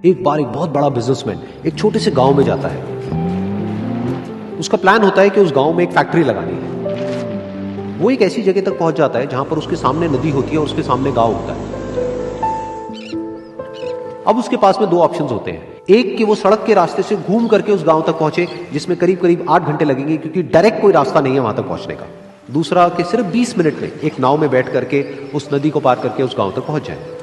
एक बार एक बहुत बड़ा बिजनेसमैन एक छोटे से गांव में जाता है। उसका प्लान होता है कि उस गांव में एक फैक्ट्री लगानी है। वो एक ऐसी जगह तक पहुंच जाता है जहां पर उसके सामने नदी होती है और उसके सामने गांव होता है। अब उसके पास में दो ऑप्शंस होते हैं। एक कि वो सड़क के रास्ते से घूम करके उस गांव तक पहुंचे, जिसमें करीब करीब 8 घंटे लगेंगे, क्योंकि डायरेक्ट कोई रास्ता नहीं है वहां तक पहुंचने का। दूसरा कि सिर्फ 20 मिनट में एक नाव में बैठ करके उस नदी को पार करके उस गांव तक पहुंच जाए।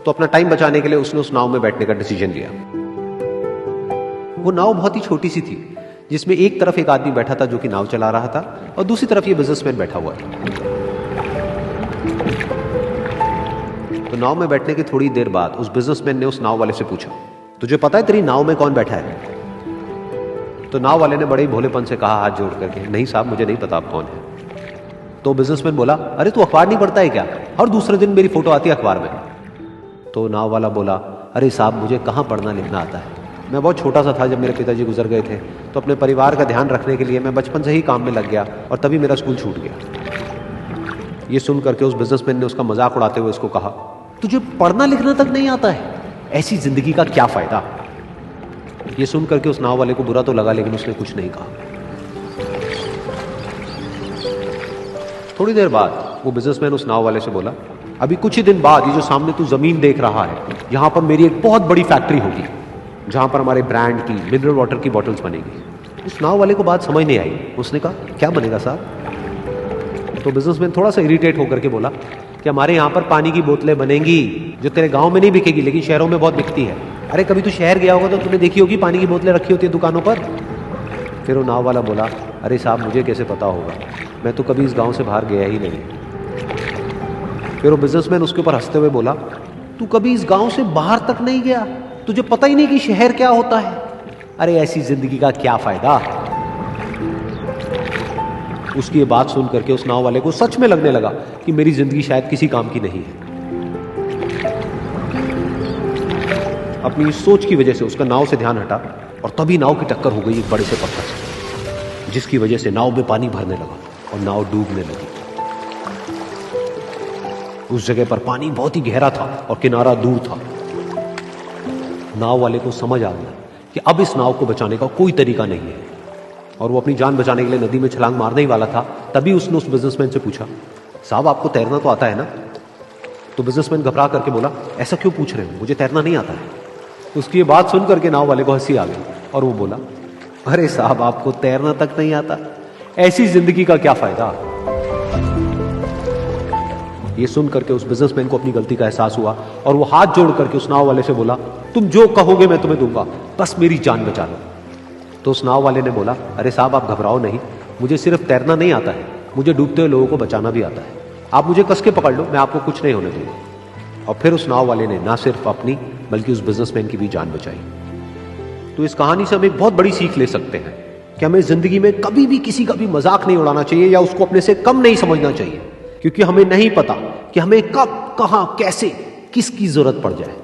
तो अपना टाइम बचाने के लिए उसने उस नाव में बैठने का डिसीजन लिया। वो नाव बहुत ही छोटी सी थी, जिसमें एक तरफ एक आदमी बैठा था जो कि नाव चला रहा था और दूसरी तरफ ये बिजनेसमैन बैठा हुआ था। तो नाव में बैठने की थोड़ी देर बाद उस बिजनेसमैन ने उस नाव वाले से पूछा, तुझे पता है तेरी नाव में कौन बैठा है? तो नाव वाले ने बड़े ही भोलेपन से कहा हाथ जोड़ करके, नहीं साहब मुझे नहीं पता आप कौन है। तो बिजनेसमैन बोला, अरे तू अखबार नहीं पढ़ता है क्या? हर दूसरे दिन मेरी फोटो आती है अखबार में। तो नाव वाला बोला, अरे साहब मुझे कहाँ पढ़ना लिखना आता है, मैं बहुत छोटा सा था जब मेरे पिताजी गुजर गए थे, तो अपने परिवार का ध्यान रखने के लिए मैं बचपन से ही काम में लग गया और तभी मेरा स्कूल छूट गया। ये सुन करके उस बिजनेसमैन ने उसका मजाक उड़ाते हुए उसको कहा, तुझे पढ़ना लिखना तक नहीं आता है, ऐसी जिंदगी का क्या फायदा? ये सुन करके उस नाव वाले को बुरा तो लगा, लेकिन उसने कुछ नहीं कहा। थोड़ी देर बाद वो बिजनेसमैन उस नाव वाले से बोला, अभी कुछ ही दिन बाद ये जो सामने तू जमीन देख रहा है, यहां पर मेरी एक बहुत बड़ी फैक्ट्री होगी जहां पर हमारे ब्रांड की मिनरल वाटर की बॉटल्स बनेगी। उस नाव वाले को बात समझ नहीं आई। उसने कहा, क्या बनेगा साहब? तो बिजनेसमैन थोड़ा सा इरिटेट होकर के बोला कि हमारे यहां पर पानी की बोतलें बनेंगी जो तेरे गांव में नहीं बिकेगी, लेकिन शहरों में बहुत बिकती है। अरे कभी तू शहर गया होगा तो तूने देखी होगी पानी की बोतलें रखी होती है दुकानों पर। फिर वो नाव वाला बोला, अरे साहब मुझे कैसे पता होगा, मैं तो कभी इस गांव से बाहर गया ही नहीं। फिर वो बिजनेसमैन उसके ऊपर हंसते हुए बोला, तू कभी इस गांव से बाहर तक नहीं गया, तुझे पता ही नहीं कि शहर क्या होता है? अरे ऐसी जिंदगी का क्या फायदा? उसकी ये बात सुन करके उस नाव वाले को सच में लगने लगा कि मेरी जिंदगी शायद किसी काम की नहीं है। अपनी इस सोच की वजह से उसका नाव से ध्यान हटा और तभी नाव की टक्कर हो गई एक बड़े से पत्थर से, जिसकी वजह से नाव में पानी भरने लगा और नाव डूबने लगी। उस जगह पर पानी बहुत ही गहरा था और किनारा दूर था। नाव वाले को समझ आ गया कि अब इस नाव को बचाने का कोई तरीका नहीं है और वो अपनी जान बचाने के लिए नदी में छलांग मारने ही वाला था। तभी उसने उस बिजनेसमैन से पूछा, साहब आपको तैरना तो आता है ना? तो बिजनेसमैन घबरा करके बोला, ऐसा क्यों पूछ रहे हो, मुझे तैरना नहीं आता है। उसकी ये बात सुन करके नाव वाले को हंसी आ गई और वो बोला, अरे साहब आपको तैरना तक नहीं आता, ऐसी जिंदगी का क्या फायदा? ये सुन करके उस बिजनेसमैन को अपनी गलती का एहसास हुआ और वो हाथ जोड़ करके उस नाव वाले से बोला, तुम जो कहोगे मैं तुम्हें दूंगा, बस मेरी जान बचा लो। तो उस नाव वाले ने बोला, अरे साहब आप घबराओ नहीं, मुझे सिर्फ तैरना नहीं आता है, मुझे डूबते हुए लोगों को बचाना भी आता है। आप मुझे कस के पकड़ लो, मैं आपको कुछ नहीं होने दूंगा। और फिर उस नाव वाले ने ना सिर्फ अपनी बल्कि उस बिजनेसमैन की भी जान बचाई। तो इस कहानी से हम एक बहुत बड़ी सीख ले सकते हैं कि हमें जिंदगी में कभी भी किसी का भी मजाक नहीं उड़ाना चाहिए या उसको अपने से कम नहीं समझना चाहिए, क्योंकि हमें नहीं पता कि हमें कब, कहां, कैसे, किसकी जरूरत पड़ जाए।